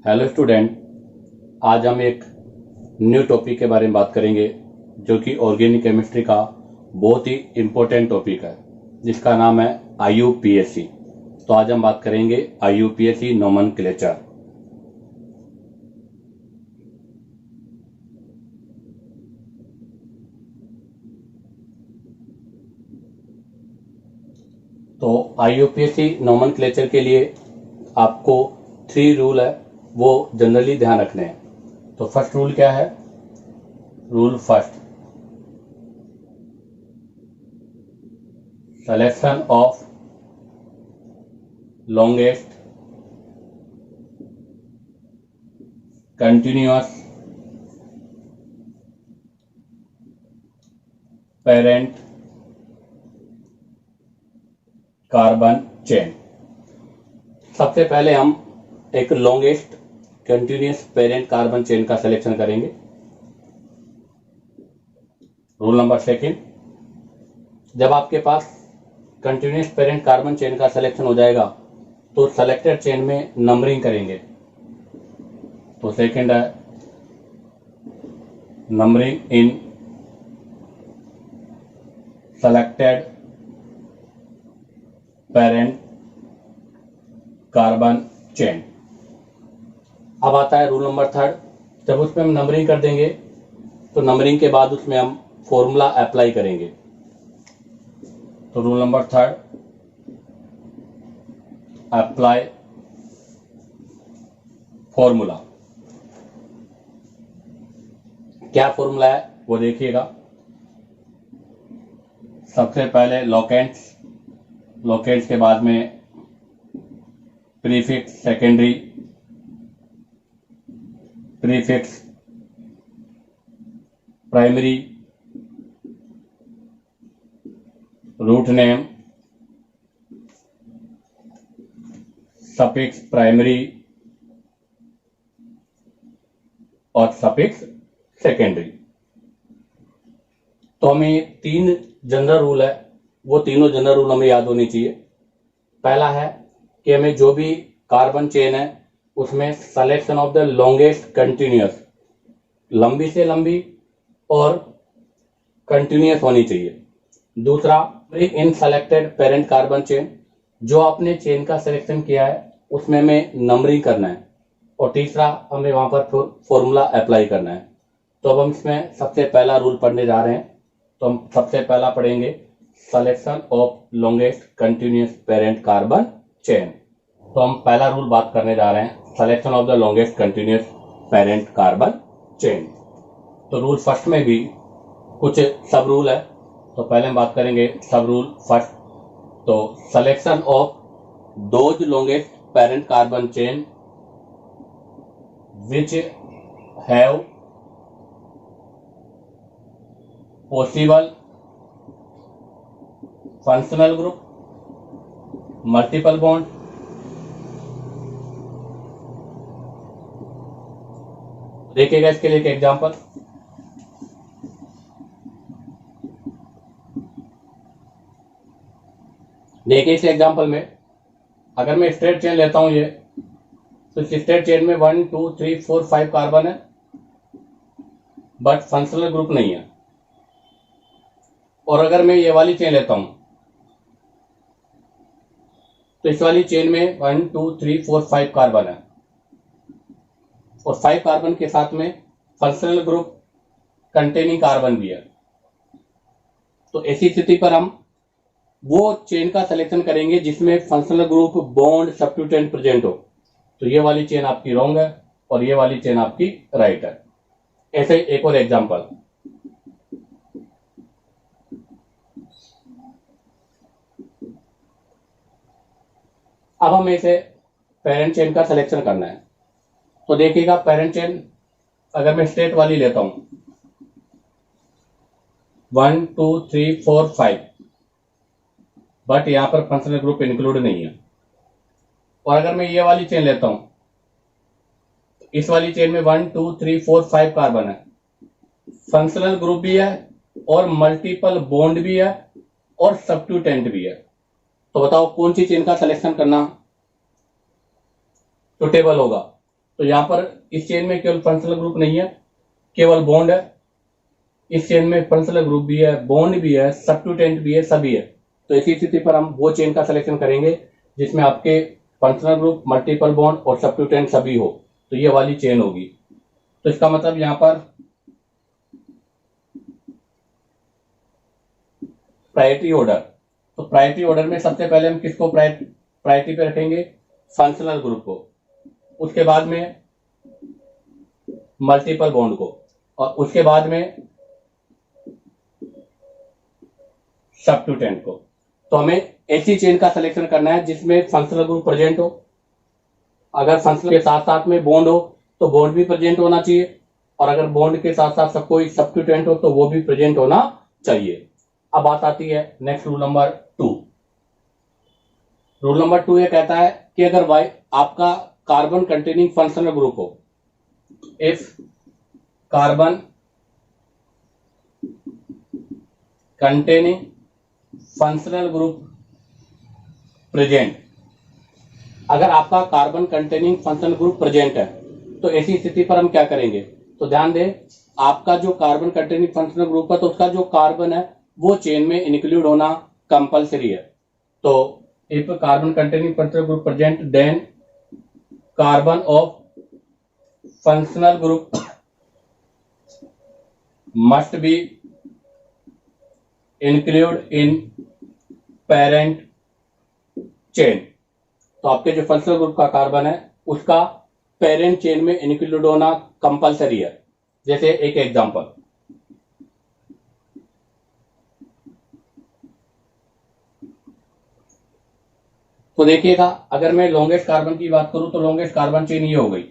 Hello student, आज हम एक न्यू टॉपिक के बारे में बात करेंगे जो कि ऑर्गेनिक केमिस्ट्री का बहुत ही इम्पोर्टेंट टॉपिक है जिसका नाम है IUPAC। तो आज हम बात करेंगे IUPAC नोमेनक्लेचर। तो IUPAC नोमेनक्लेचर के लिए आपको 3 रूल है वो जनरली ध्यान रखने हैं। तो फर्स्ट रूल क्या है? Rule first, selection of longest continuous parent carbon chain. सबसे पहले हम एक longest continuous parent carbon chain का सिलेक्शन करेंगे। रूल नंबर सेकंड, जब आपके पास कंटिन्यूअस पेरेंट कार्बन चेन का सिलेक्शन हो जाएगा तो सेलेक्टेड चेन में नंबरिंग करेंगे। तो सेकंड है नंबरिंग इन सेलेक्टेड पेरेंट कार्बन चेन। अब आता है रूल नंबर थर्ड, जब उसमें हम नंबरिंग कर देंगे तो नंबरिंग के बाद उसमें हम फॉर्मूला अप्लाई करेंगे। तो rule number third, apply formula. क्या फॉर्मूला है वो देखिएगा। सबसे पहले लोकेंट्स, लोकेंट्स के बाद में prefix secondary, prefix primary, root name, suffix primary और सफिक्स सेकेंडरी। तो हमें 3 जनरल रूल है, वो तीनों जनरल रूल हमें याद होनी चाहिए। पहला है कि हमें जो भी कार्बन चेन है उसमें selection of the longest continuous, लंबी से लंबी और कंटिन्यूअस होनी चाहिए। दूसरा, इन सेलेक्टेड पेरेंट कार्बन चेन, जो आपने चेन का सिलेक्शन किया है उसमें हमें नंबरिंग करना है। और तीसरा, हमें वहां पर फॉर्मूला अप्लाई करना है। तो अब हम इसमें सबसे पहला रूल पढ़ने जा रहे हैं। तो हम सबसे पहला पढ़ेंगे selection of longest continuous parent carbon chain. तो हम पहला रूल बात करने जा रहे हैं, selection of the longest continuous parent carbon chain. तो रूल फर्स्ट में भी कुछ सब रूल है। तो पहले हम बात करेंगे सब रूल फर्स्ट। तो selection of those longest parent carbon chain which have possible functional group, multiple bond, देखिएगा इसके लिए एक एग्जांपल। देखिए इस एग्जांपल में अगर मैं स्ट्रेट चेन लेता हूं ये, तो इस स्ट्रेट चेन में 1 2 3 4 5 कार्बन है बट फंक्शनल ग्रुप नहीं है। और अगर मैं ये वाली चेन लेता हूं तो इस वाली चेन में 1 2 3 4 5 कार्बन है और 5 कार्बन के साथ में फंक्शनल ग्रुप कंटेनिंग कार्बन भी है। तो ऐसी स्थिति पर हम वो चेन का सिलेक्शन करेंगे जिसमें functional group bond substituent present हो। तो ये वाली चेन आपकी रॉन्ग है और ये वाली चेन आपकी राइट है। ऐसे एक और एग्जांपल, अब हमें इसे पेरेंट चेन का सिलेक्शन करना है। तो देखिएगा पेरेंट चेन अगर मैं स्ट्रेट वाली लेता हूं 1 2 3 4 5, बट यहां पर फंक्शनल ग्रुप इंक्लूड नहीं है। और अगर मैं ये वाली चेन लेता हूं, इस वाली चेन में 1 2 3 4 5 कार्बन है, फंक्शनल ग्रुप भी है और मल्टीपल बॉन्ड भी है और सब्स्टिट्यूएंट भी है। तो बताओ कौन सी चेन का सिलेक्शन करना सुटेबल होगा? तो यहाँ पर इस चेन में केवल फंक्शनल ग्रुप नहीं है, केवल बॉन्ड है। इस चेन में फंक्शनल ग्रुप भी है, बॉन्ड भी है, सब्स्टिट्यूएंट भी है, सभी है। तो इसी स्थिति पर हम वो चेन का सिलेक्शन करेंगे जिसमें आपके फंक्शनल ग्रुप, मल्टीपल बॉन्ड और सब्स्टिट्यूएंट सभी हो, तो ये वाली चेन होगी। तो इसका मतलब यहाँ पर प्रायोरिटी ऑर्डर, तो प्रायोरिटी ऑर्डर में सबसे पहले हम किसको प्रायोरिटी पे रखेंगे? फंक्शनल ग्रुप को, उसके बाद में मल्टीपल बॉन्ड को, और उसके बाद में सब्स्टिट्यूएंट को। तो हमें ऐसी चेन का सिलेक्शन करना है जिसमें फंक्शनल ग्रुप प्रेजेंट हो। अगर फंक्शनल के साथ साथ में बॉन्ड हो तो बॉन्ड भी प्रेजेंट होना चाहिए, और अगर बॉन्ड के साथ साथ सब कोई सब्स्टिट्यूएंट हो तो वो भी प्रेजेंट होना चाहिए। अब बात आती है next rule number 2। Rule number 2 ये कहता है कि अगर वाई आपका कार्बन कंटेनिंग फंक्शनल ग्रुप हो, if carbon containing functional group present, अगर आपका carbon containing functional group present है तो ऐसी स्थिति पर हम क्या करेंगे? तो ध्यान दें, आपका जो कार्बन कंटेनिंग फंक्शनल ग्रुप है तो उसका जो कार्बन है वो चेन में इंक्लूड होना कंपलसरी है। तो if carbon containing functional group present then carbon of functional group must be include in parent chain. तो आपके जो फंक्शनल ग्रुप का कार्बन है उसका पेरेंट चेन में इंक्लूड होना कंपलसरी है। जैसे एक एग्जांपल, तो देखिएगा, अगर मैं लॉन्गेस्ट कार्बन की बात करूं तो लॉन्गेस्ट कार्बन चेन ये हो गई,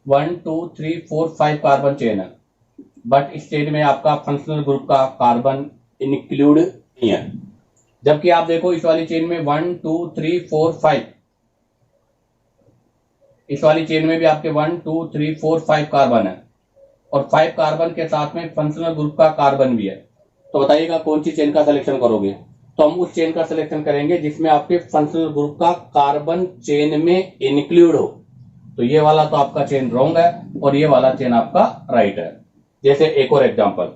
1 2 3 4 5 कार्बन चेन है, बट इस चेन में आपका फंक्शनल ग्रुप का कार्बन इंक्लूड नहीं है। जबकि आप देखो इस वाली चेन में 1 2 3 4 5, इस वाली चेन में भी आपके 1 2 3 4 5 कार्बन है, और 5 कार्बन के साथ में फंक्शनल ग्रुप का कार्बन भी है। तो बताइएगा कौन सी चेन का सिलेक्शन करोगे? तो हम उस चेन का सिलेक्शन करेंगे जिसमें आपके फंक्शनल ग्रुप का कार्बन चेन में इंक्लूड हो। तो ये वाला तो आपका चेन रॉन्ग है और ये वाला चेन आपका राइट है। जैसे एक और एग्जांपल,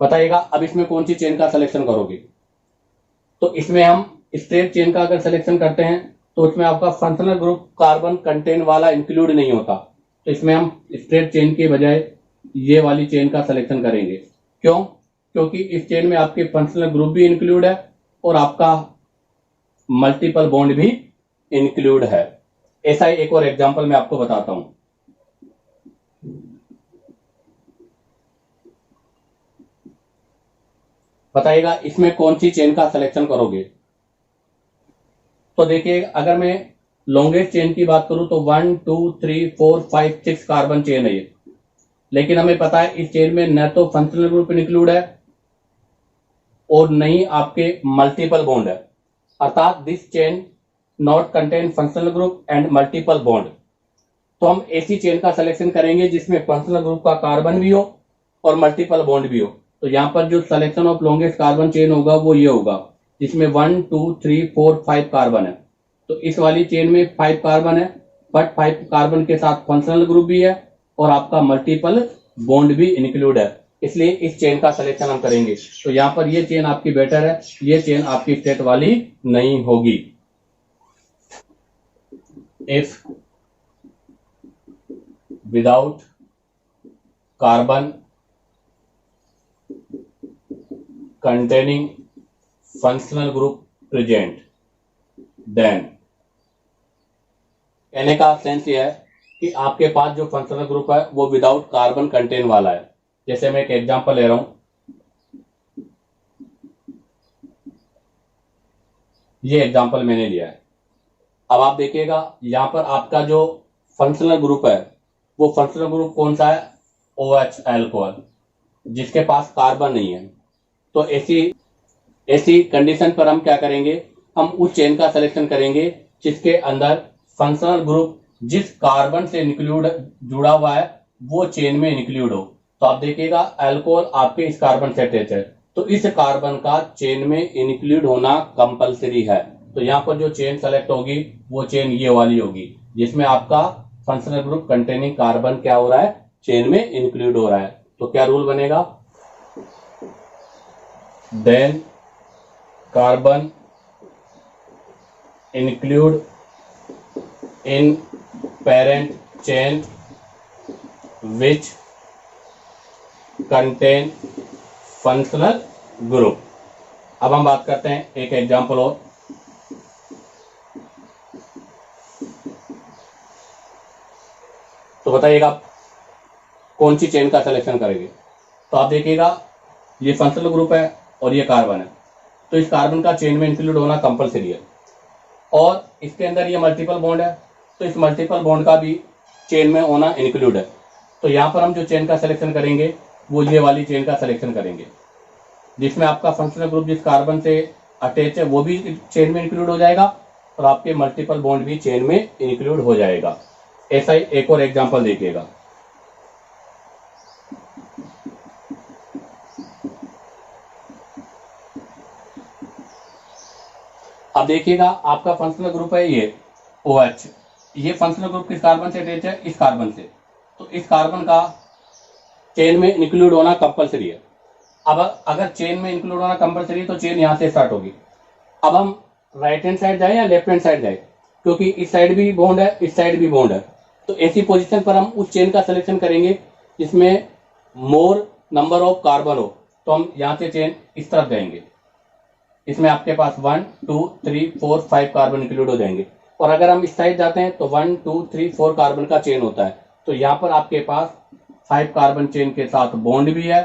बताइएगा अब इसमें कौन सी चेन का सिलेक्शन करोगे? तो इसमें हम स्ट्रेट चेन का अगर सिलेक्शन करते हैं तो उसमें आपका फंक्शनल ग्रुप कार्बन कंटेन वाला इंक्लूड नहीं होता। तो इसमें हम स्ट्रेट चेन के बजाय ये वाली चेन का सिलेक्शन करेंगे। क्यों? क्योंकि इस चेन में आपके फंक्शनल ग्रुप भी इंक्लूड है और आपका मल्टीपल बॉन्ड भी इंक्लूड है। ऐसा ही एक और एग्जांपल मैं आपको बताता हूं। बताइएगा इसमें कौन सी चेन का सिलेक्शन करोगे? तो देखिए, अगर मैं लॉन्गेस्ट चेन की बात करूं तो 1 2 3 4 5 6 कार्बन चेन है ये, लेकिन हमें पता है इस चेन में न तो फंक्शनल ग्रुप इंक्लूड है और न ही आपके मल्टीपल बॉन्ड है, अर्थात this chain not contain functional group and multiple bond. तो हम ऐसी चेन का सिलेक्शन करेंगे जिसमें फंक्शनल ग्रुप का कार्बन भी हो और मल्टीपल बॉन्ड भी हो। तो यहाँ पर जो selection of longest carbon chain होगा वो ये होगा जिसमें 1 2 3 4 5 कार्बन है। तो इस वाली चेन में 5 कार्बन है, बट 5 कार्बन के साथ फंक्शनल ग्रुप भी है और आपका मल्टीपल बॉन्ड भी इंक्लूड है, इसलिए इस चेन का सिलेक्शन हम करेंगे। तो यहाँ पर ये चेन आपकी बेटर है, ये चेन आपकी स्ट्रेट वाली नहीं होगी। If without carbon containing functional group present then, कहने का सेंस ये है कि आपके पास जो फंक्शनल ग्रुप है वो विदाउट कार्बन कंटेन वाला है। जैसे मैं एक एग्जांपल ले रहा हूं, ये एग्जांपल मैंने लिया है। अब आप देखिएगा यहां पर आपका जो फंक्शनल ग्रुप है वो फंक्शनल ग्रुप कौन सा है? OH अल्कोहल, जिसके पास कार्बन नहीं है। तो ऐसी कंडीशन पर हम क्या करेंगे? हम उस चेन का सिलेक्शन करेंगे जिसके अंदर फंक्शनल ग्रुप जिस कार्बन से इंक्लूड जुड़ा हुआ है वो चेन में इंक्लूड हो। तो आप देखिएगा अल्कोहल आपके इस कार्बन से अटैच है, तो इस कार्बन का चेन में इंक्लूड होना कंपलसरी है। तो यहाँ पर जो चेन सेलेक्ट होगी वो चेन ये वाली होगी, जिसमें आपका फंक्शनल ग्रुप कंटेनिंग कार्बन क्या हो रहा है, चेन में इंक्लूड हो रहा है। तो क्या रूल बनेगा, then carbon include in parent chain which contain functional group. अब हम बात करते हैं एक एग्जांपल और। तो बताइएगा आप कौन सी चेन का सिलेक्शन करेंगे। तो आप देखिएगा ये फंक्शनल ग्रुप है और ये कार्बन है, तो इस कार्बन का चेन में इंक्लूड होना कंपलसरी है, और इसके अंदर ये मल्टीपल बॉन्ड है, तो इस मल्टीपल बॉन्ड का भी चेन में होना इंक्लूड है। तो यहाँ पर हम जो चेन का सिलेक्शन करेंगे वो ये वाली चेन का सिलेक्शन करेंगे, जिसमें आपका फंक्शनल ग्रुप जिस कार्बन से अटैच है वो भी चेन में इंक्लूड हो जाएगा और आपके मल्टीपल बॉन्ड भी चेन में इंक्लूड हो जाएगा। ऐसा ही एक और एग्जांपल देखिएगा। अब देखिएगा आपका फंक्शनल ग्रुप है ये OH, ये फंक्शनल ग्रुप किस कार्बन से अटैच है, इस कार्बन से, तो इस कार्बन का चेन में इंक्लूड होना कंपलसरी है। अब अगर चेन में इंक्लूड होना कंपलसरी है तो चेन यहां से स्टार्ट होगी। अब हम राइट हैंड साइड जाए या लेफ्ट हैंड साइड जाए, क्योंकि इस साइड भी बॉन्ड है इस साइड भी बॉन्ड है, तो ऐसी पोजीशन पर हम उस चेन का सिलेक्शन करेंगे जिसमें मोर नंबर ऑफ कार्बन हो। तो हम यहां से चेन इस तरफ जाएंगे, इसमें आपके पास 1 2 3 4 5 कार्बन इंक्लूड हो जाएंगे। और अगर हम इस साइड जाते हैं तो 1 2 3 4 कार्बन का चेन होता है, तो यहाँ पर आपके पास 5 कार्बन चेन के साथ बॉन्ड भी है,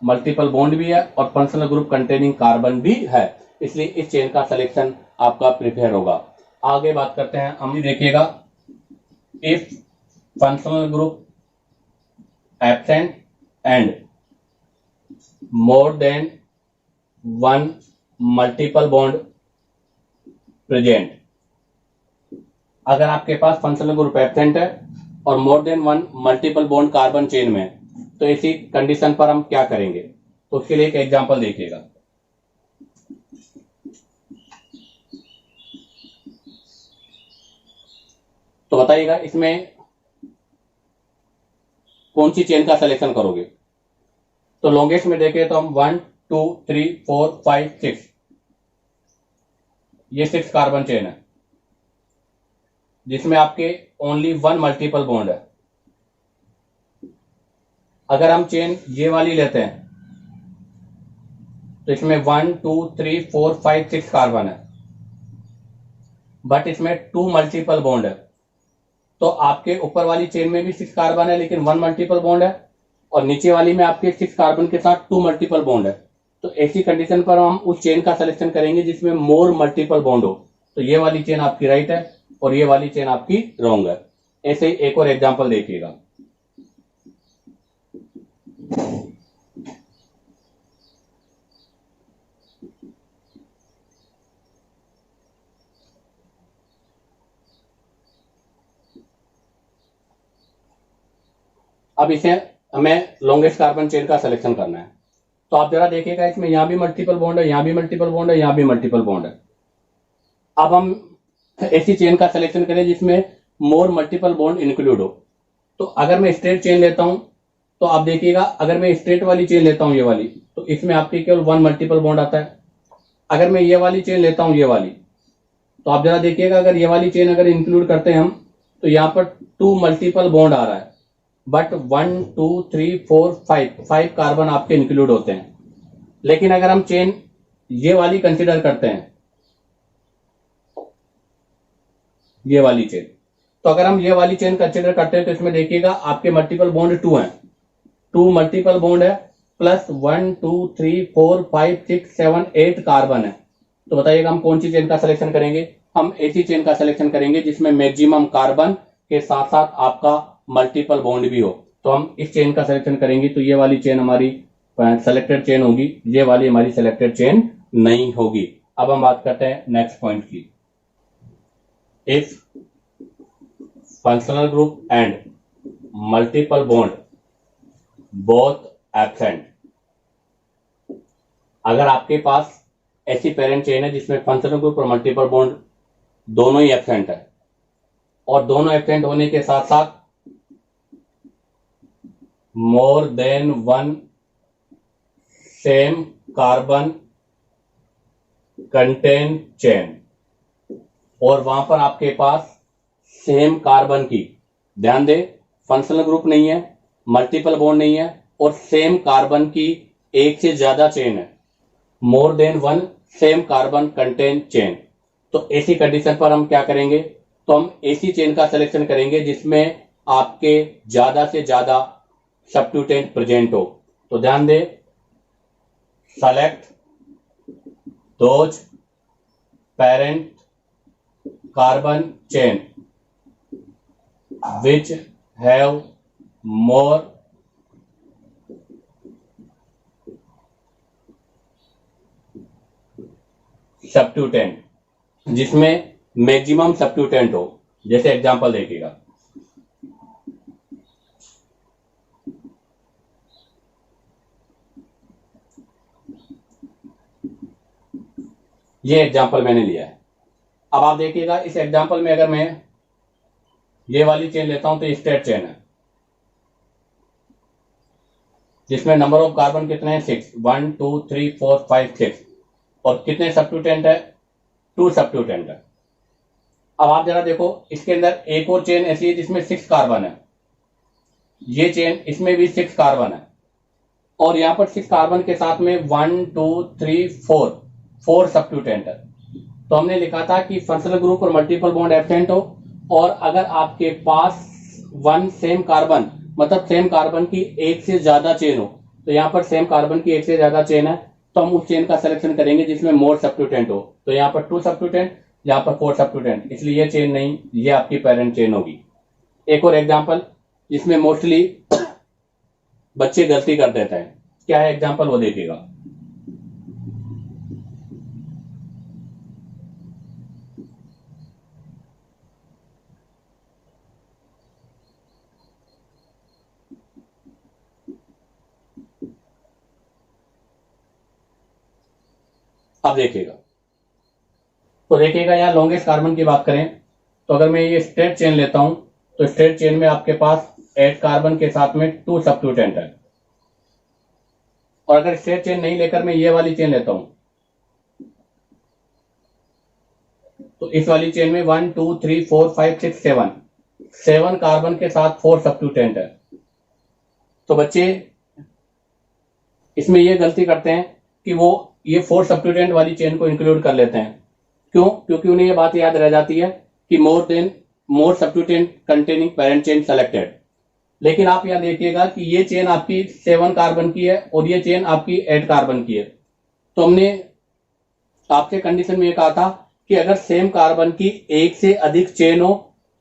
मल्टीपल बॉन्ड भी है और फंक्शनल ग्रुप कंटेनिंग कार्बन भी है, इसलिए इस चेन का सिलेक्शन आपका प्रिफेयर होगा। आगे बात करते हैं हम, देखिएगा if functional group absent and more than 1 multiple bond present. अगर आपके पास फंक्शनल ग्रुप एब्सेंट है और more than 1 multiple bond carbon chain में, तो ऐसी कंडीशन पर हम क्या करेंगे, तो उसके लिए एक एग्जांपल देखिएगा। तो बताइएगा इसमें कौन सी चेन का सिलेक्शन करोगे। तो लॉन्गेस्ट में देखें तो हम 1 2 3 4 5 6, ये 6 कार्बन चेन है जिसमें आपके ओनली 1 मल्टीपल बॉन्ड है। अगर हम चेन ये वाली लेते हैं तो इसमें 1 2 3 4 5 6 कार्बन है, बट इसमें 2 मल्टीपल बॉन्ड है। तो आपके ऊपर वाली चेन में भी 6 कार्बन है लेकिन 1 मल्टीपल बॉन्ड है, और नीचे वाली में आपके 6 कार्बन के साथ 2 मल्टीपल बॉन्ड है। तो ऐसी कंडीशन पर हम उस चेन का सिलेक्शन करेंगे जिसमें मोर मल्टीपल बॉन्ड हो। तो ये वाली चेन आपकी राइट है और ये वाली चेन आपकी रॉन्ग है। ऐसे ही एक और एग्जांपल देखिएगा। अब इसे हमें लॉन्गेस्ट कार्बन चेन का सिलेक्शन करना है। तो आप जरा देखिएगा इसमें यहां भी मल्टीपल बॉन्ड है, यहां भी मल्टीपल बॉन्ड है, यहां भी मल्टीपल बॉन्ड है। अब हम ऐसी चेन का सिलेक्शन करें जिसमें मोर मल्टीपल बॉन्ड इंक्लूड हो। तो अगर मैं स्ट्रेट चेन लेता हूं तो आप देखिएगा, अगर मैं स्ट्रेट वाली चेन लेता हूं ये वाली, तो इसमें आपके केवल 1 मल्टीपल बॉन्ड आता है। अगर मैं ये वाली चेन लेता हूं ये वाली, तो आप जरा देखिएगा, अगर ये वाली चेन अगर इंक्लूड करते हैं हम तो यहाँ पर 2 मल्टीपल बॉन्ड आ रहा है, बट 1 2 3 4 5 कार्बन आपके इंक्लूड होते हैं। लेकिन अगर हम चेन ये वाली कंसिडर करते हैं, ये वाली चेन, तो अगर हम ये वाली चेन कंसिडर करते हैं तो इसमें देखिएगा आपके मल्टीपल बॉन्ड 2 हैं, 2 मल्टीपल बॉन्ड है प्लस 1 2 3 4 5 6 7 8 कार्बन है। तो बताइएगा हम कौन सी चेन का सिलेक्शन करेंगे। हम ऐसी चेन का सिलेक्शन करेंगे जिसमें मैक्सिमम कार्बन के साथ साथ आपका मल्टीपल बॉन्ड भी हो। तो हम इस चेन का सिलेक्शन करेंगे, तो ये वाली चेन हमारी सेलेक्टेड चेन होगी, ये वाली हमारी सेलेक्टेड चेन नहीं होगी। अब हम बात करते हैं नेक्स्ट पॉइंट की। If functional group and multiple bond both absent, अगर आपके पास ऐसी पेरेंट चेन है जिसमें फंक्शनल ग्रुप और मल्टीपल बॉन्ड दोनों ही एब्सेंट है, और दोनों एब्सेंट होने के साथ साथ more than one same carbon contain chain, और वहां पर आपके पास सेम कार्बन की, ध्यान दे, फंक्शनल ग्रुप नहीं है, मल्टीपल बॉन्ड नहीं है, और सेम कार्बन की एक से ज्यादा चेन है, more than one same carbon contain chain. तो ऐसी कंडीशन पर हम क्या करेंगे, तो हम ऐसी चेन का सिलेक्शन करेंगे जिसमें आपके ज्यादा से ज्यादा सब्स्टिट्यूटेंट प्रेजेंट हो। तो ध्यान दे, select those parent carbon chain which have more substituent, जिसमें मैक्सिमम सब्स्टिट्यूटेंट हो। जैसे एग्जांपल देखिएगा, ये एग्जांपल मैंने लिया है। अब आप देखिएगा इस एग्जांपल में अगर मैं ये वाली चेन लेता हूं तो स्ट्रेट चेन है जिसमें नंबर ऑफ कार्बन कितने हैं, 6, 1 2 3 4 5 6, और कितने सब्स्टिट्यूटेंट है, 2 सब्स्टिट्यूटेंट है। अब आप जरा देखो, इसके अंदर एक और चेन ऐसी है जिसमें 6 कार्बन है, ये चेन इसमें भी 6 कार्बन है, और यहां पर 6 कार्बन के साथ में 1 2 3 4 सब्स्टिट्यूटेंट है। तो हमने लिखा था कि फंक्शनल ग्रुप और मल्टीपल बॉन्ड एब्सेंट हो, और अगर आपके पास वन सेम कार्बन, मतलब सेम कार्बन की एक से ज्यादा चेन हो, तो यहां पर सेम कार्बन की एक से ज्यादा चेन है, तो हम उस चेन का सिलेक्शन करेंगे जिसमें मोर सब्स्टिट्यूटेंट हो। तो यहाँ पर 2 सब्स्टिट्यूटेंट, यहाँ पर 4 सब्स्टिट्यूटेंट, इसलिए ये चेन नहीं, ये आपकी पेरेंट चेन होगी। एक और एग्जाम्पल जिसमें मोस्टली बच्चे गलती कर देते हैं, क्या है एग्जाम्पल वो देखिएगा। अब देखिएगा, तो देखिएगा यहाँ लॉन्गेस्ट कार्बन की बात करें तो अगर मैं ये स्ट्रेट चेन लेता हूं तो स्ट्रेट चेन में आपके पास 8 कार्बन के साथ में 2 सब्स्टिट्यूटेंट है, और अगर स्ट्रेट चेन नहीं लेकर मैं ये वाली चेन लेता हूं तो इस वाली चेन में 1 2 3 4 5 6 7 कार्बन के साथ 4 सब्स्टिट्यूटेंट है। तो बच्चे इसमें ये गलती करते हैं कि वो ये 4 सब्स्टिट्यूटेंट वाली चेन को इंक्लूड कर लेते हैं। क्यों? क्योंकि उन्हें ये बात याद रह जाती है कि मोर सब्स्टिट्यूटेंट कंटेनिंग पेरेंट चेन सेलेक्टेड। लेकिन आप यहां देखिएगा कि ये चेन आपकी 7 कार्बन की है और ये चेन आपकी 8 कार्बन की है। तो हमने आपसे कंडीशन में ये कहा था कि अगर सेम कार्बन की एक से अधिक चेन हो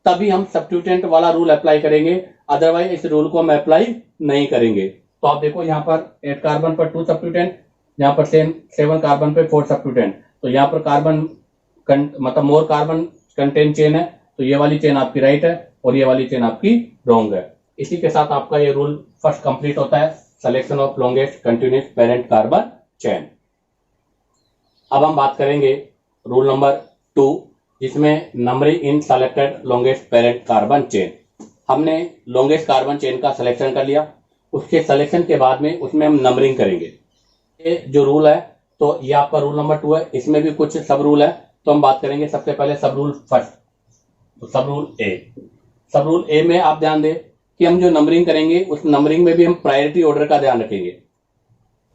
तभी हम सब्स्टिट्यूटेंट वाला रूल अप्लाई करेंगे, अदरवाइज इस रूल को हम अप्लाई नहीं करेंगे। तो आप देखो यहाँ पर 8 कार्बन पर 2 सब्स्टिट्यूटेंट, यहाँ पर 7 कार्बन पे 4 सब्स्टिट्यूटेंट, तो यहाँ पर कार्बन मतलब मोर कार्बन कंटेन चेन है, तो ये वाली चेन आपकी राइट है और ये वाली चेन आपकी रॉन्ग है। इसी के साथ आपका ये रूल फर्स्ट कंप्लीट होता है, selection of longest continuous parent carbon chain. अब हम बात करेंगे रूल नंबर 2, जिसमें नंबरिंग इन selected longest parent carbon chain. हमने लॉन्गेस्ट कार्बन चेन का सिलेक्शन कर लिया, उसके सिलेक्शन के बाद में उसमें हम नंबरिंग करेंगे। ये जो रूल है तो ये आपका रूल नंबर 2 है, इसमें भी कुछ सब रूल है, तो हम बात करेंगे सबसे पहले सब रूल फर्स्ट। तो सब रूल ए में आप ध्यान दें कि हम जो नंबरिंग करेंगे उस नंबरिंग में भी हम प्रायोरिटी ऑर्डर का ध्यान रखेंगे।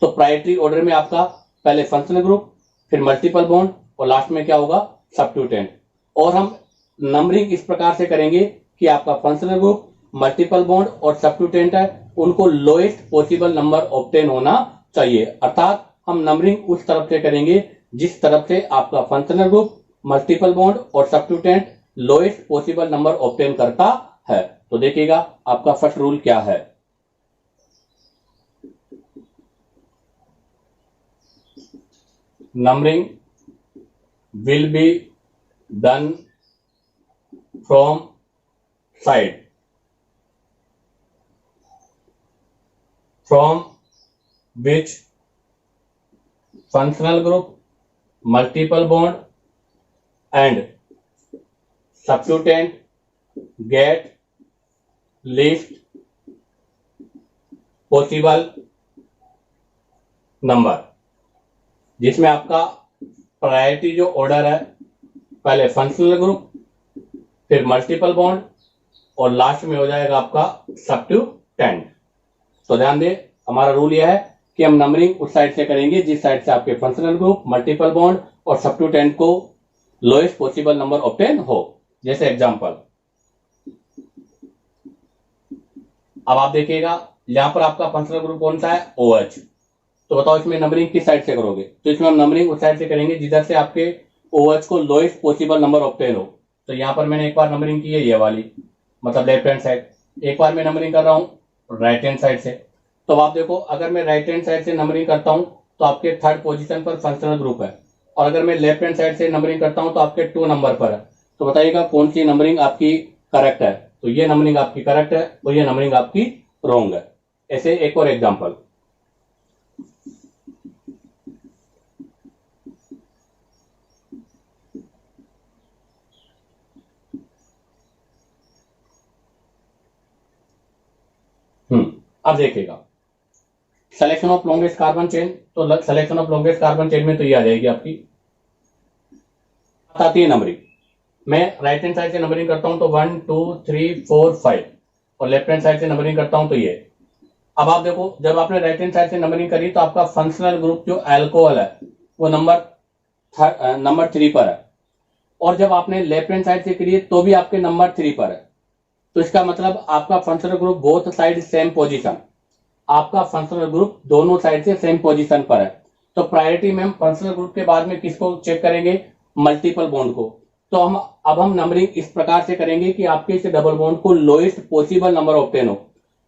तो प्रायोरिटी ऑर्डर में आपका पहले फंक्शनल ग्रुप, फिर मल्टीपल बॉन्ड, और लास्ट में क्या होगा, सब्स्टिट्यूटेंट। और हम नंबरिंग इस प्रकार से करेंगे कि आपका फंक्शनल ग्रुप, मल्टीपल बॉन्ड और सब्स्टिट्यूटेंट है, उनको लोएस्ट पॉसिबल नंबर ऑब्टेन होना चाहिए। अर्थात हम नंबरिंग उस तरफ से करेंगे जिस तरफ से आपका फंक्शनल ग्रुप, मल्टीपल बॉन्ड और सब्स्टिट्यूटेंट लोएस्ट पॉसिबल नंबर ऑब्टेन करता है। तो देखिएगा आपका फर्स्ट रूल क्या है। Numbering will be done from side from which functional group multiple bond and substituent get least possible number, जिसमें आपका प्रायोरिटी जो ऑर्डर है पहले फंक्शनल ग्रुप, फिर मल्टीपल बॉन्ड और लास्ट में हो जाएगा आपका सब्स्टिट्यूटेंट। तो ध्यान दे, हमारा रूल यह है कि हम नंबरिंग उस साइड से करेंगे जिस साइड से आपके फंक्शनल ग्रुप, मल्टीपल बॉन्ड और सब्स्टिट्यूटेंट को लोएस्ट पॉसिबल नंबर ऑब्टेन हो। जैसे एग्जांपल, अब आप देखिएगा यहां पर आपका फंक्शनल ग्रुप कौन सा है, OH। तो बताओ इसमें नंबरिंग किस साइड से करोगे? तो इसमें हम नंबरिंग उस साइड से करेंगे जिधर से आपके OH को लोएस्ट पॉसिबल नंबर ऑब्टेन हो। तो यहां पर मैंने एक बार नंबरिंग की है ये वाली, मतलब लेफ्ट हैंड साइड, एक बार मैं नंबरिंग कर रहा हूं राइट हैंड साइड से। तो आप देखो, अगर मैं राइट हैंड साइड से नंबरिंग करता हूं तो आपके 3rd पोजीशन पर फंक्शनल ग्रुप है, और अगर मैं लेफ्ट हैंड साइड से नंबरिंग करता हूं तो आपके 2 नंबर पर है। तो बताइएगा कौन सी नंबरिंग आपकी करेक्ट है? तो ये नंबरिंग आपकी करेक्ट है और ये नंबरिंग आपकी रॉन्ग है। ऐसे एक और एग्जांपल, अब देखिएगा selection of longest carbon chain. तो selection of longest carbon chain में तो ये आ जाएगी आपकी, आती है नंबरिंग। मैं राइट हैंड साइड से नंबरिंग करता हूं तो 1 2 3 4 5, और लेफ्ट हैंड साइड से नंबरिंग करता हूं तो ये। अब आप देखो, जब आपने राइट हैंड साइड से नंबरिंग करी तो आपका फंक्शनल ग्रुप जो अल्कोहल है वो नंबर 3 पर है, और जब आपने लेफ्ट हैंड साइड से करी तो भी आपके नंबर 3 पर है। तो इसका मतलब आपका functional group both side same position, आपका फंक्शनल ग्रुप दोनों साइड से सेम पोजीशन पर है। तो प्रायोरिटी में हम फंक्शनल ग्रुप के बाद में किसको चेक करेंगे? मल्टीपल बॉन्ड को। तो अब हम नंबरिंग इस प्रकार से करेंगे कि आपके इस डबल बॉन्ड को लोएस्ट पॉसिबल नंबर ऑब्टेन हो।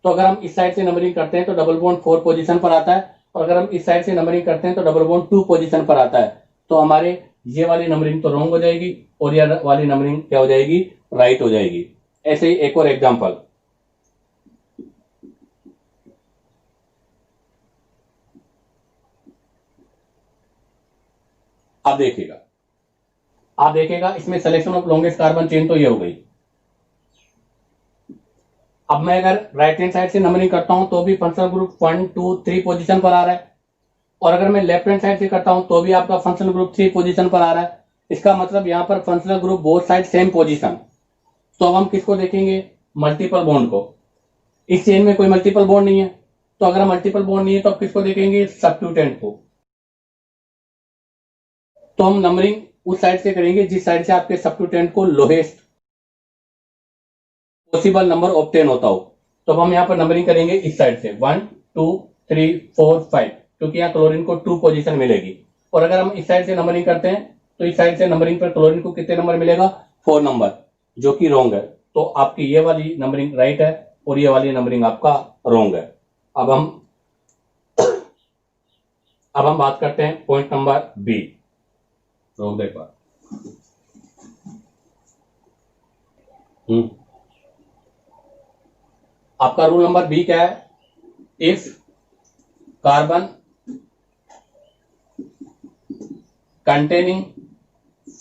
तो अगर हम इस साइड से नंबरिंग करते हैं तो डबल बॉन्ड 4 पोजीशन पर आता है, और अगर हम इस साइड से नंबरिंग करते हैं तो डबल बॉन्ड 2 पोजीशन पर आता है। तो हमारे ये वाली नंबरिंग तो रॉन्ग हो जाएगी और ये वाली नंबरिंग क्या हो जाएगी? राइट हो जाएगी। ऐसे ही एक और एग्जांपल, आप देखिएगा इसमें selection of longest carbon chain तो ये हो गई। अब मैं अगर राइट हैंड साइड से नंबरिंग करता हूं तो भी फंक्शनल ग्रुप 1 2 3 पोजीशन पर आ रहा है, और अगर मैं लेफ्ट हैंड साइड से करता हूं तो भी आपका फंक्शनल ग्रुप 3 पोजीशन पर आ रहा है। इसका मतलब यहां पर functional group both side same position. तो अब हम किसको देखेंगे? मल्टीपल बॉन्ड को। इस चेन में कोई मल्टीपल बॉन्ड नहीं है, तो अगर मल्टीपल बॉन्ड नहीं है तो आप किसको देखेंगे? सब्स्टिट्यूटेंट को। तो हम नंबरिंग उस साइड से करेंगे जिस साइड से आपके सब्स्टिट्यूटेंट को लोएस्ट पॉसिबल नंबर ऑब्टेन होता हो। तो अब हम यहां पर नंबरिंग करेंगे इस साइड से 1 2 3 4 5, क्योंकि यहां क्लोरीन को 2 पोजीशन मिलेगी। और अगर हम इस साइड से नंबरिंग करते हैं तो इस साइड से नंबरिंग पर क्लोरीन को कितने नंबर मिलेगा? 4 नंबर, जो कि रॉन्ग है। तो आपकी ये वाली नंबरिंग राइट है और ये वाली नंबरिंग आपका रॉन्ग है। अब हम बात करते हैं पॉइंट नंबर बी। रोक दे पर आपका रूल नंबर बी क्या है? If carbon containing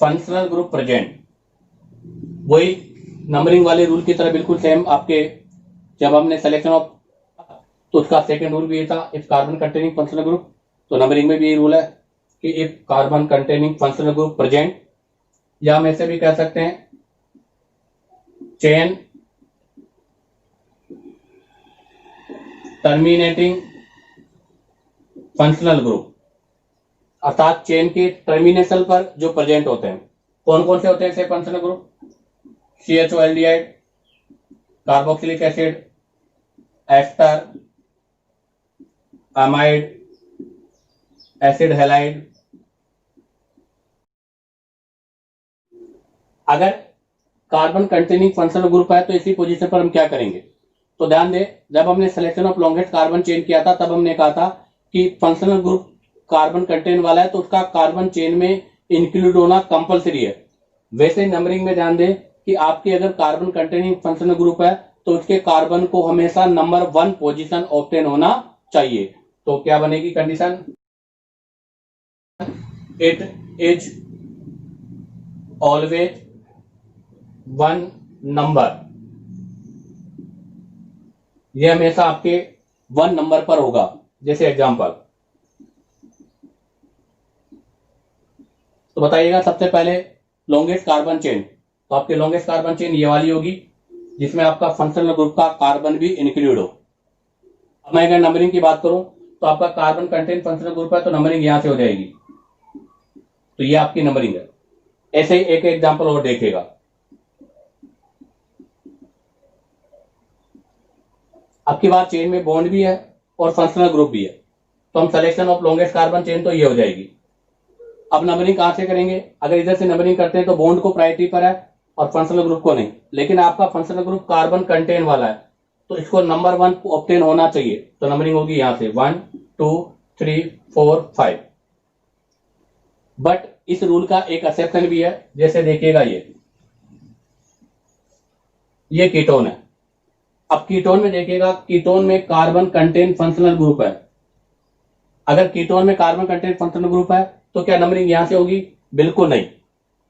functional group present, वही नंबरिंग वाले रूल की तरह बिल्कुल सेम आपके जब हमने सिलेक्शन ऑफ, तो उसका सेकंड रूल भी ये था, if carbon containing functional group. तो नंबरिंग में भी ये रूल है कि if carbon containing functional group present, या हम ऐसे भी कह सकते हैं चेन टर्मिनेटिंग फंक्शनल ग्रुप, अर्थात चेन के टर्मिनेशन पर जो प्रेजेंट होते हैं। कौन कौन से होते हैं ऐसे functional group? CHO aldehyde, carboxylic acid, ester, amide, acid halide. अगर कार्बन कंटेनिंग फंक्शनल ग्रुप है तो इसी पोजीशन पर हम क्या करेंगे? तो ध्यान दें, जब हमने selection of longest carbon chain किया था तब हमने कहा था कि फंक्शनल ग्रुप कार्बन कंटेन वाला है तो उसका कार्बन चेन में इंक्लूड होना कंपलसरी है। वैसे नंबरिंग में ध्यान दें कि आपके अगर कार्बन कंटेनिंग फंक्शनल ग्रुप है तो उसके कार्बन को हमेशा नंबर 1 पोजीशन ऑब्टेन होना चाहिए। तो क्या बनेगी condition? It is always one number, ये हमेशा आपके वन नंबर पर होगा। जैसे एग्जांपल, तो बताइएगा सबसे पहले लॉन्गेस्ट कार्बन चेन, तो आपके लॉन्गेस्ट कार्बन चेन ये वाली होगी जिसमें आपका फंक्शनल ग्रुप का कार्बन भी इंक्लूड हो। अब मैं अगर नंबरिंग की बात करूं तो आपका कार्बन कंटेन फंक्शनल ग्रुप है तो नंबरिंग यहां से हो जाएगी, तो ये आपकी नंबरिंग है। ऐसे ही एक एग्जांपल और देखेगा, आपकी बात चेन में बॉन्ड भी है और फंक्शनल ग्रुप भी है, तो हम selection of longest carbon chain तो ये हो जाएगी। अब नंबरिंग कहां से करेंगे, अगर इधर से नंबरिंग करते हैं तो बॉन्ड को प्रायोरिटी पर है और फंक्शनल ग्रुप को नहीं, लेकिन आपका फंक्शनल ग्रुप कार्बन कंटेन वाला है तो इसको नंबर 1 ऑब्टेन होना चाहिए, तो नंबरिंग होगी यहां से 1 2 3 4 5। बट इस रूल का एक एक्सेप्शन भी है, जैसे देखिएगा ये कीटोन है। अब कीटोन में देखिएगा, कीटोन में कार्बन कंटेन फंक्शनल ग्रुप है। अगर कीटोन में कार्बन कंटेन फंक्शनल ग्रुप है तो क्या नंबरिंग यहां से होगी, बिल्कुल नहीं,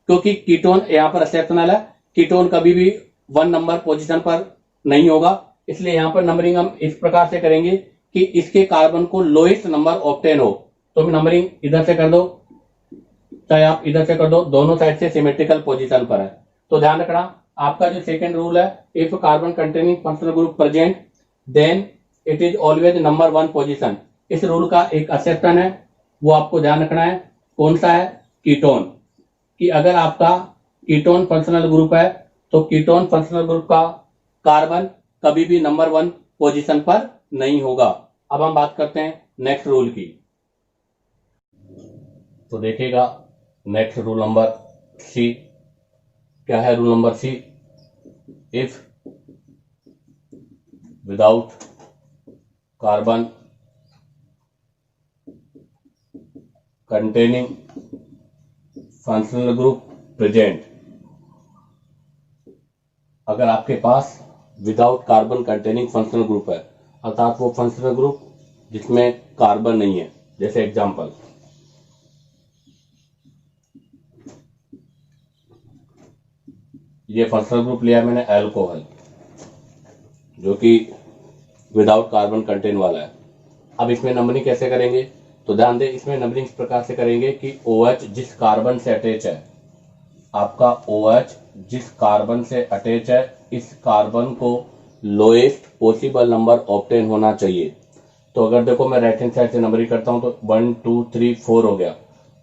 क्योंकि कीटोन यहां पर एक्सेप्शनल है, कीटोन कभी भी 1 नंबर पोजीशन पर नहीं होगा। इसलिए यहां पर नंबरिंग हम इस प्रकार से करेंगे कि इसके कार्बन को लोएस्ट नंबर ऑब्टेन हो, तो नंबरिंग इधर से कर दो चाहे आप इधर से कर दो, दोनों साइड से सिमेट्रिकल पोजीशन पर है। तो ध्यान रखना, आपका जो सेकंड रूल है, if carbon containing functional group present then it is always number 1 position. इस रूल का एक एक्सेप्शन है, वो आपको ध्यान रखना है। कौन सा है, कीटोन, कि अगर आपका कीटोन फंक्शनल ग्रुप है तो कीटोन फंक्शनल ग्रुप का कार्बन कभी भी नंबर 1 पोजीशन पर नहीं होगा। अब हम बात करते हैं नेक्स्ट रूल की, तो देखिएगा नेक्स्ट रूल नंबर सी क्या है। Rule number C, if without carbon containing functional group present, अगर आपके पास without carbon containing functional group है, अर्थात वो फंक्शनल ग्रुप जिसमें कार्बन नहीं है, जैसे एग्जांपल ये फंक्शनल ग्रुप लिया मैंने अल्कोहल, जो कि विदाउट कार्बन कंटेन वाला है। अब इसमें नंबरिंग कैसे करेंगे, तो ध्यान दें, इसमें नंबरिंग इस प्रकार से करेंगे कि OH जिस कार्बन से अटैच है, आपका OH जिस कार्बन से अटैच है, इस कार्बन को लोएस्ट पॉसिबल नंबर ऑब्टेन होना चाहिए। तो अगर देखो मैं राइट हैंड साइड से नंबरिंग करता हूं तो 1 2 3 4 हो गया,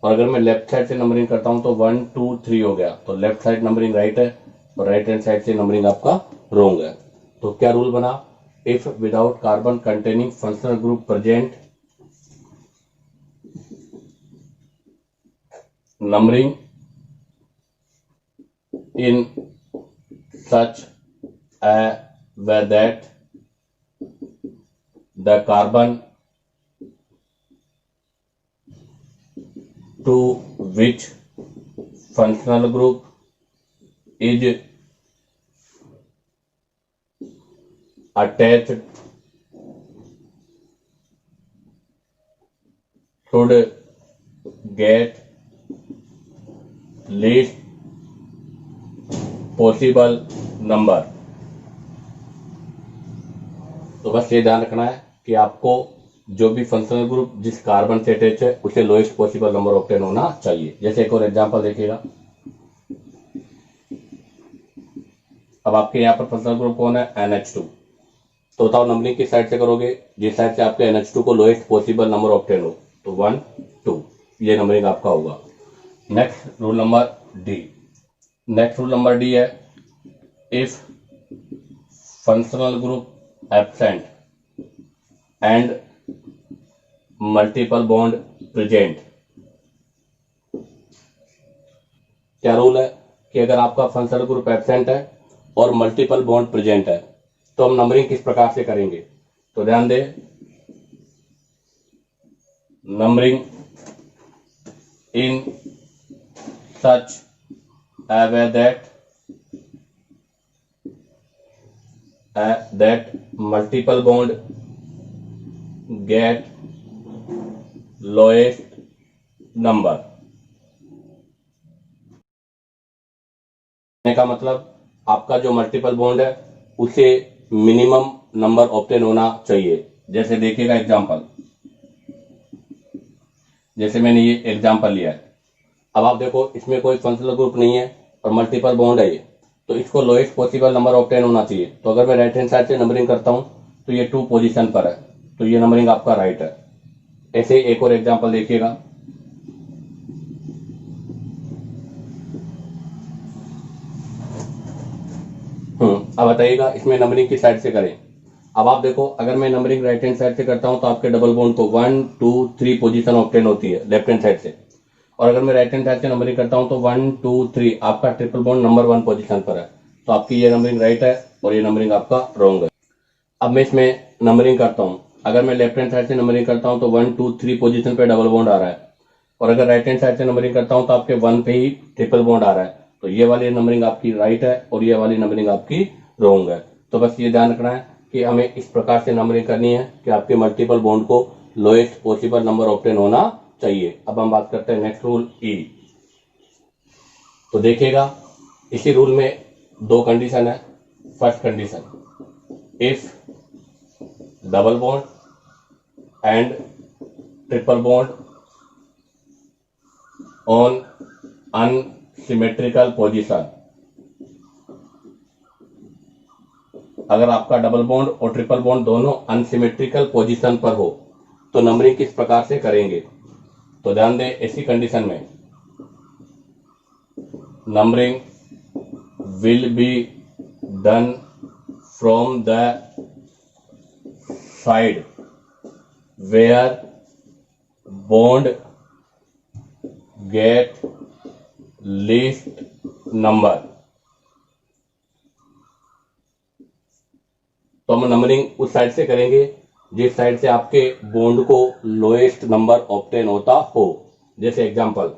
और अगर मैं लेफ्ट साइड से नंबरिंग करता हूं तो 1 2 3 हो गया, तो लेफ्ट साइड नंबरिंग राइट है और राइट हैंड साइड से नंबरिंग आपका रॉन्ग है। तो क्या रूल बना, if without carbon containing functional group present, numbering in such a way that the carbon to which functional group is attached should get least possible number. तो बस ये ध्यान रखना है कि आपको जो भी फंक्शनल ग्रुप जिस कार्बन से अटैच है उसे लोएस्ट पॉसिबल नंबर ऑब्टेन होना चाहिए। जैसे एक और एग्जांपल देखिएगा, अब आपके यहाँ पर फंक्शनल ग्रुप कौन है, NH2, तो बताओ नंबरिंग किस साइड से करोगे, जिस साइड से आपके NH2 को लोएस्ट पॉसिबल नंबर ऑब्टेन हो, तो 1 2 ये नंबरिंग आपका होगा। Next rule number D, next rule number D है, if functional group absent and multiple bond present. क्या रूल है कि अगर आपका फंक्शनल ग्रुप एब्सेंट है और मल्टीपल बॉन्ड प्रेजेंट है तो हम नंबरिंग किस प्रकार से करेंगे, तो ध्यान दें, numbering in such a way that multiple bond get lowest number। का मतलब आपका जो मल्टीपल बॉन्ड है उसे मिनिमम नंबर ऑब्टेन होना चाहिए। जैसे देखिएगा एग्जांपल, जैसे मैंने ये एग्जांपल लिया है, अब आप देखो इसमें कोई फंक्शनल ग्रुप नहीं है और मल्टीपल बॉन्ड है ये, तो इसको लोएस्ट पॉसिबल नंबर ऑब्टेन होना चाहिए। तो अगर मैं राइट हैंड साइड से नंबरिंग करता हूं तो ये 2 पोजीशन पर है, तो ये नंबरिंग आपका राइट है। ऐसे ही एक और एग्जांपल देखिएगा, अब बताइएगा इसमें नंबरिंग किस साइड से करें। अब आप देखो, अगर मैं नंबरिंग राइट हैंड साइड से करता हूं तो आपके डबल बॉन्ड को 1 2 3 पोजीशन ऑब्टेन होती है लेफ्ट हैंड साइड से, और अगर मैं राइट हैंड साइड से नंबरिंग करता हूं तो 1 2 3 आपका ट्रिपल बॉन्ड नंबर 1 पोजीशन पर है, तो आपकी ये नंबरिंग राइट है और ये नंबरिंग आपका रॉन्ग है। अब मैं इसमें नंबरिंग करता हूं, अगर मैं लेफ्ट हैंड साइड से नंबरिंग करता हूं तो 1 2 3 पोजीशन पे डबल बॉन्ड आ रहा है, और अगर राइट हैंड साइड से नंबरिंग करता हूं तो आपके 1 पे ही ट्रिपल बॉन्ड आ रहा है, तो ये वाली नंबरिंग आपकी राइट है और ये वाली नंबरिंग आपकी रॉन्ग है। तो बस ये ध्यान रखना है कि हमें इस प्रकार से नंबरिंग करनी है कि आपके मल्टीपल बॉन्ड को लोएस्ट पॉसिबल नंबर ऑब्टेन होना चाहिए। अब हम बात करते हैं नेक्स्ट रूल ई। तो देखिएगा इसी रूल में 2 कंडीशन है। First condition, if double bond and triple bond on unsymmetrical position, अगर आपका डबल बॉन्ड और ट्रिपल बॉन्ड दोनों अनसिमेट्रिकल पोजीशन पर हो तो नंबरिंग किस प्रकार से करेंगे। तो ध्यान दें, ऐसी कंडीशन में numbering will be done from the side where bond get least number. तो हम नंबरिंग उस साइड से करेंगे जिस साइड से आपके बॉन्ड को लोएस्ट नंबर ऑब्टेन होता हो। जैसे एग्जांपल,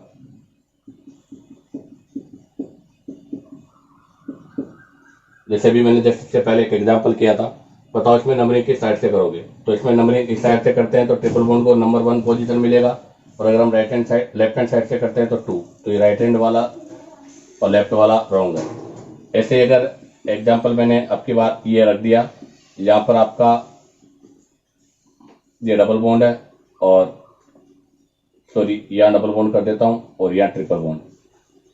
जैसे भी मैंने जैसे पहले एक एग्जांपल किया था, बताओ इसमें नंबरिंग किस साइड से करोगे। तो इसमें नंबरिंग इस साइड से करते हैं तो ट्रिपल बॉन्ड को नंबर 1 पोजीशन मिलेगा, और अगर हम right hand side left hand side से करते हैं तो 2, तो ये राइट हैंड वाला और लेफ्ट वाला रॉन्ग है। ऐसे अगर एग्जांपल मैंने अब की बार ये रख दिया, यहाँ पर आपका ये डबल बॉन्ड है और सॉरी यहाँ डबल बॉन्ड कर देता हूँ और यहाँ ट्रिपल बॉन्ड।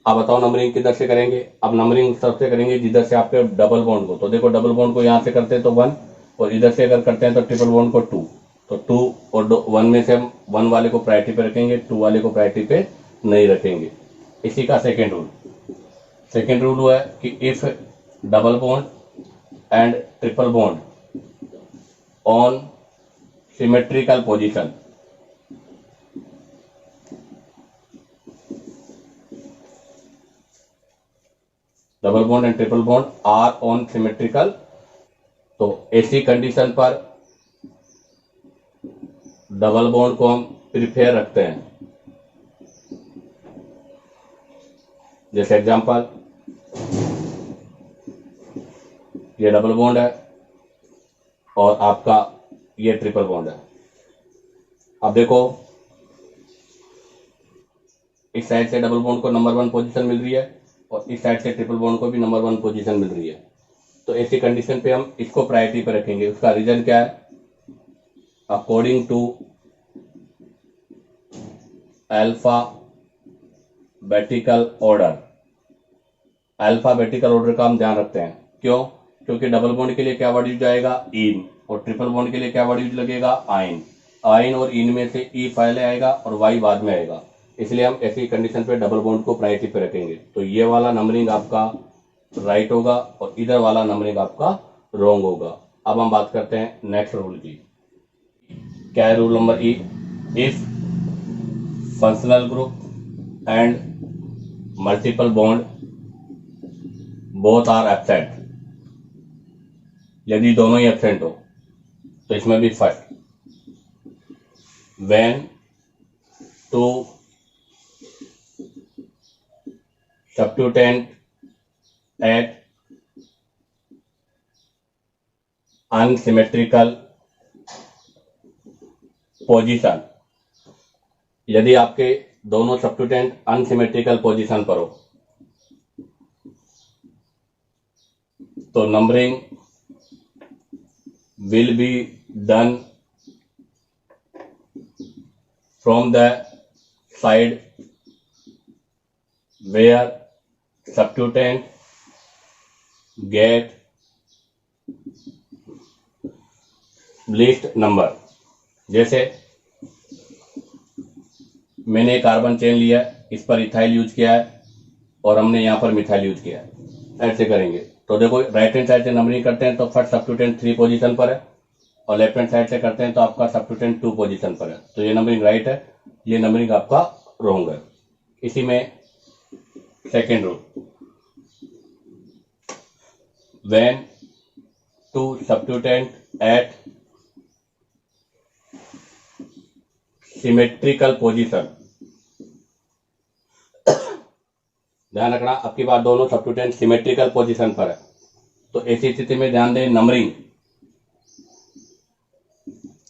अब बताओ नंबरिंग किधर से करेंगे। अब नंबरिंग सबसे करेंगे जिधर से आपके डबल बॉन्ड को, तो देखो डबल बॉन्ड को यहाँ से करते हैं तो 1, और इधर से अगर करते हैं तो ट्रिपल बॉन्ड को 2, तो 2 और 1 में से हम 1 वाले को प्रायोरिटी पे रखेंगे, 2 वाले को प्रायोरिटी पे नहीं रखेंगे। इसी का सेकेंड रूल हुआ है कि if double bond and triple bond on symmetrical position, double bond and triple bond are on symmetrical, तो ऐसी कंडीशन पर डबल बॉन्ड को हम प्रिफेयर रखते हैं। जैसे एग्जांपल, ये डबल बॉन्ड है और आपका ये ट्रिपल बॉन्ड है। अब देखो इस साइड से डबल बॉन्ड को नंबर 1 पोजीशन मिल रही है और इस साइड से ट्रिपल बॉन्ड को भी नंबर 1 पोजीशन मिल रही है, तो ऐसी कंडीशन पे हम इसको प्रायोरिटी पे रखेंगे। उसका रीजन क्या है, according to alphabetical order. Alphabetical order का हम ध्यान रखते हैं, क्यों? क्योंकि डबल बॉन्ड के लिए क्या वर्ड यूज आएगा, इन, और ट्रिपल बॉन्ड के लिए क्या वर्ड यूज लगेगा, आइन। आइन और इन में से ई पहले आएगा और वाई बाद में आएगा, इसलिए हम ऐसी कंडीशन पे डबल बॉन्ड को प्रायोरिटी पे रखेंगे। तो ये वाला नंबरिंग आपका राइट होगा और इधर वाला नंबरिंग आपका रॉन्ग होगा। अब हम बात करते हैं नेक्स्ट रूल की। क्या है rule number E, if functional group and multiple bond both are absent, यदि दोनों ही एब्सेंट हो, तो इसमें भी first, when two substituent at unsymmetrical position, यदि आपके दोनों सब्स्टिट्यूएंट अनसिमेट्रिकल पोजीशन पर हो, तो numbering will be done from the side where substituent get least number. जैसे मैंने कार्बन चेन लिया, इस पर इथाइल यूज किया है और हमने यहाँ पर मिथाइल यूज किया है, ऐसे करेंगे। तो देखो राइट हैंड साइड से नंबरिंग करते हैं तो फर्स्ट सब्स्टिट्यूटेंट 3 पोजीशन पर है, और लेफ्ट हैंड साइड से करते हैं तो आपका सब्स्टिट्यूटेंट 2 पोजीशन पर है। तो ये नंबरिंग राइट है, ये नंबरिंग आपका रॉन्ग है। इसी में second rule, when 2 substituent at symmetrical position, ध्यान रखना आपकी बात, दोनों सब्स्टिट्यूटेंट सिमेट्रिकल पोजीशन पर है। तो ऐसी स्थिति में ध्यान दें,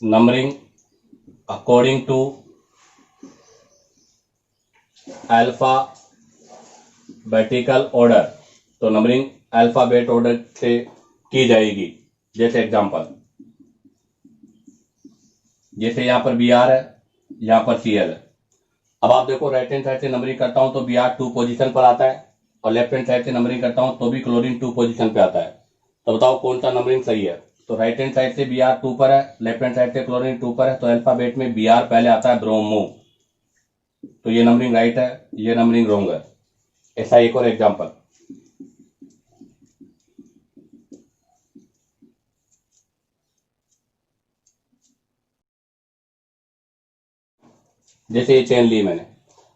numbering according to alphabetical order, तो नंबरिंग अल्फाबेट ऑर्डर से की जाएगी। जैसे एग्जांपल, जैसे यहां पर बी आर है, यहां पर सी एल है। अब आप देखो राइट हैंड साइड से नंबरिंग करता हूं तो बी आर 2 पोजीशन पर आता है, और लेफ्ट हैंड साइड से नंबरिंग करता हूं तो भी क्लोरीन 2 पोजीशन पे आता है। तो बताओ कौन सा नंबरिंग सही है। तो राइट हैंड साइड से बी आर 2 पर है, लेफ्ट हैंड साइड से क्लोरीन 2 पर है, तो अल्फाबेट में बी आर पहले आता है, ब्रोमो। तो ये नंबरिंग राइट है, ये नंबरिंग रॉन्ग है। ऐसा एक और एग्जाम्पल, जैसे ये चेन ली मैंने।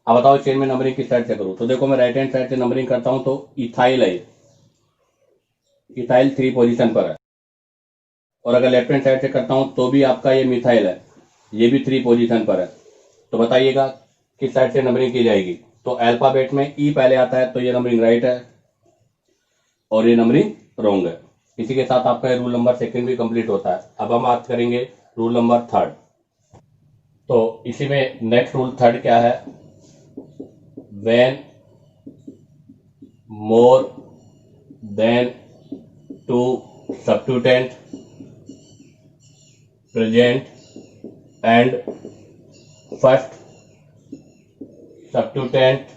अब बताओ चेन में नंबरिंग किस साइड से करूं। तो देखो मैं राइट हैंड साइड से नंबरिंग करता हूं तो इथाइल है, इथाइल 3 पोजीशन पर है, और अगर लेफ्ट हैंड साइड से करता हूं तो भी आपका ये मिथाइल है, ये भी 3 पोजीशन पर है। तो बताइएगा किस साइड से नंबरिंग की जाएगी। तो अल्फाबेट में ई पहले आता है, तो ये नंबरिंग राइट है और ये नंबरिंग रॉन्ग है। इसी के साथ आपका रूल नंबर 2 भी कंप्लीट होता है। अब हम बात करेंगे रूल नंबर 3। तो इसी में नेक्स्ट रूल 3 क्या है, when more than 2 substituent present and first substituent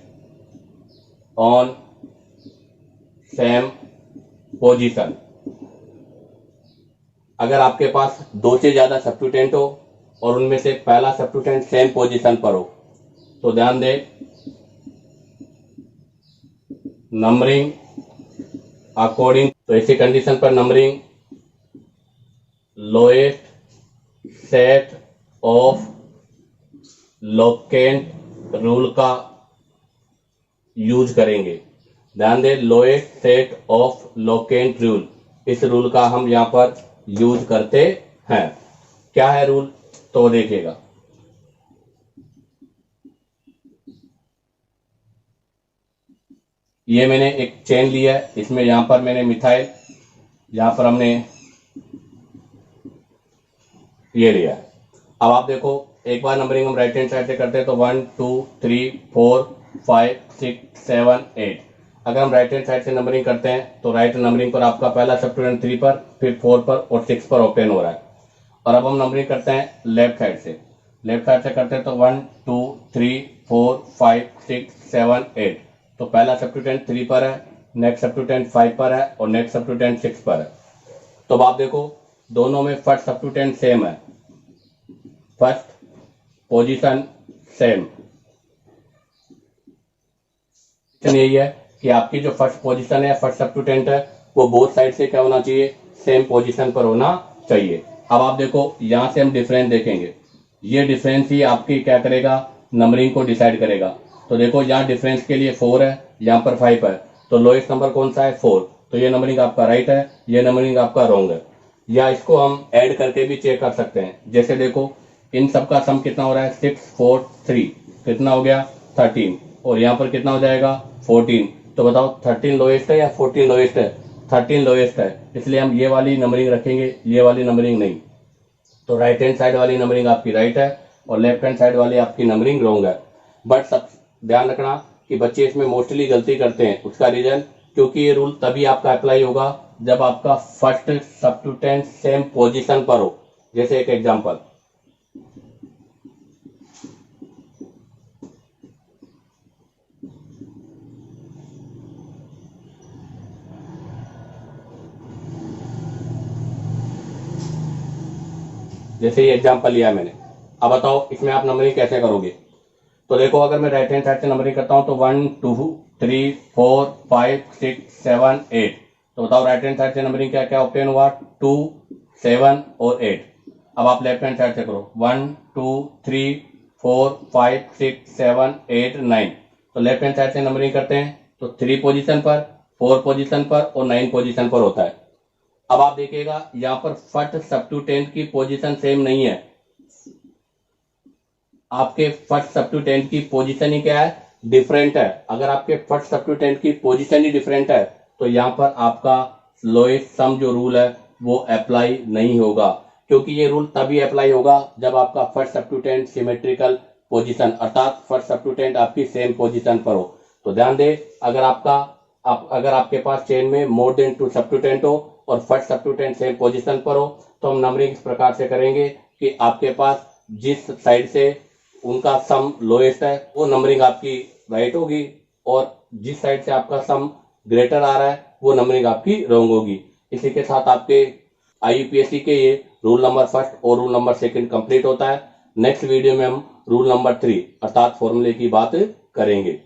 on same position. अगर आपके पास 2 से ज्यादा सब्स्टिट्यूटेंट हो और उनमें से पहला सब्स्टिट्यूटेंट सेम पोजीशन पर हो, तो ध्यान दें, नंबरिंग अकॉर्डिंग, तो ऐसी कंडीशन पर numbering lowest set of locant rule का यूज करेंगे। ध्यान दें, lowest set of locant rule, इस रूल का हम यहां पर यूज करते हैं। क्या है रूल, तो देखिएगा, ये मैंने एक चेन लिया है, इसमें यहां पर मैंने मिथाइल, यहां पर हमने ये लिया है। अब आप देखो एक बार नंबरिंग हम राइट हैंड साइड से करते हैं तो 1 2 3 4 5 6 7 8। अगर हम राइट हैंड साइड से नंबरिंग करते हैं तो राइट नंबरिंग पर आपका पहला सब्स्टिट्यूटेंट 3 पर, फिर 4 पर और 6 पर ऑब्टेन हो रहा है। और अब हम नंबरिंग करते हैं लेफ्ट साइड से, लेफ्ट साइड से करते हैं तो 1 2 3 4 5 6 7 8। तो पहला सब्स्टिट्यूटेंट 3 पर है, नेक्स्ट सब्स्टिट्यूटेंट 5 पर है और नेक्स्ट सब्स्टिट्यूटेंट 6 पर है। तो अब आप देखो दोनों में फर्स्ट सब्स्टिट्यूटेंट सेम है, फर्स्ट पोजीशन सेम। यही है कि आपकी जो फर्स्ट पोजीशन है, फर्स्ट सब्स्टिट्यूटेंट है, वो बोथ साइड से क्या होना चाहिए, सेम पोजीशन पर होना चाहिए। अब आप देखो यहां से हम डिफरेंस देखेंगे, ये डिफरेंस ही आपकी क्या करेगा, नंबरिंग को डिसाइड करेगा। तो देखो यहाँ डिफरेंस के लिए 4 है, यहाँ पर 5 है, तो लोएस्ट नंबर कौन सा है, 4। तो ये नंबरिंग आपका राइट है, ये नंबरिंग आपका रॉन्ग है। या इसको हम ऐड करके भी चेक कर सकते हैं। जैसे देखो इन सब का सम कितना हो रहा है, 6 4 3, कितना हो गया 13, और यहाँ पर कितना हो जाएगा 14। तो बताओ 13 लोएस्ट है या 14 लोएस्ट है, 13 लोएस्ट है, इसलिए हम ये वाली नंबरिंग रखेंगे, ये वाली नंबरिंग नहीं। तो राइट हैंड साइड वाली नंबरिंग आपकी राइट है और लेफ्ट हैंड साइड वाली आपकी नंबरिंग रॉन्ग है। बट सब ध्यान रखना कि बच्चे इसमें मोस्टली गलती करते हैं। उसका रीजन, क्योंकि ये रूल तभी आपका अप्लाई होगा जब आपका फर्स्ट सब्स्टिट्यूटेंट सेम पोजीशन पर हो। जैसे एक एग्जांपल, जैसे ये एग्जांपल लिया मैंने। अब बताओ इसमें आप नंबरिंग कैसे करोगे। तो देखो, अगर मैं राइट हैंड साइड से नंबरिंग करता हूं तो 1 2 3 4 5 6 7 8। तो बताओ राइट हैंड साइड से नंबरिंग क्या क्या ऑब्टेन हुआ, 2 7 और 8। अब आप लेफ्ट हैंड साइड से करो, 1 2 3 4 5 6 7 8 9। तो लेफ्ट हैंड साइड से नंबरिंग करते हैं तो 3 पोजीशन पर, 4 पोजीशन पर और 9 पोजीशन पर होता है। अब आप देखिएगा यहाँ पर फर्स्ट सब्स्टिट्यूटेंट की पोजीशन सेम नहीं है। आपके फर्स्ट सब्स्टिट्यूटेंट की पोजीशन ही क्या है, डिफरेंट है। अगर आपके फर्स्ट सब्स्टिट्यूटेंट की पोजीशन ही डिफरेंट है तो यहाँ पर आपका लोएस्ट सम जो रूल है वो अप्लाई नहीं होगा, क्योंकि ये रूल तभी अप्लाई होगा जब आपका फर्स्ट सब्स्टिट्यूटेंट सिमेट्रिकल पोजीशन अर्थात फर्स्ट सब्स्टिट्यूटेंट आपकी सेम पोजीशन पर हो। तो ध्यान दे, अगर आपके पास चेन में मोर देन 2 सब्स्टिट्यूटेंट हो और फर्स्ट सब्स्टिट्यूटेंट सेम पोजीशन पर हो तो हम नंबरिंग इस प्रकार से करेंगे कि आपके पास जिस साइड से उनका सम लोएस्ट है वो नंबरिंग आपकी राइट होगी, और जिस साइड से आपका सम ग्रेटर आ रहा है वो नंबरिंग आपकी रॉन्ग होगी। इसी के साथ आपके आईयूपीएससी के ये रूल नंबर फर्स्ट और रूल नंबर सेकंड कंप्लीट होता है। नेक्स्ट वीडियो में हम रूल नंबर 3 अर्थात फॉर्मूले की बात करेंगे।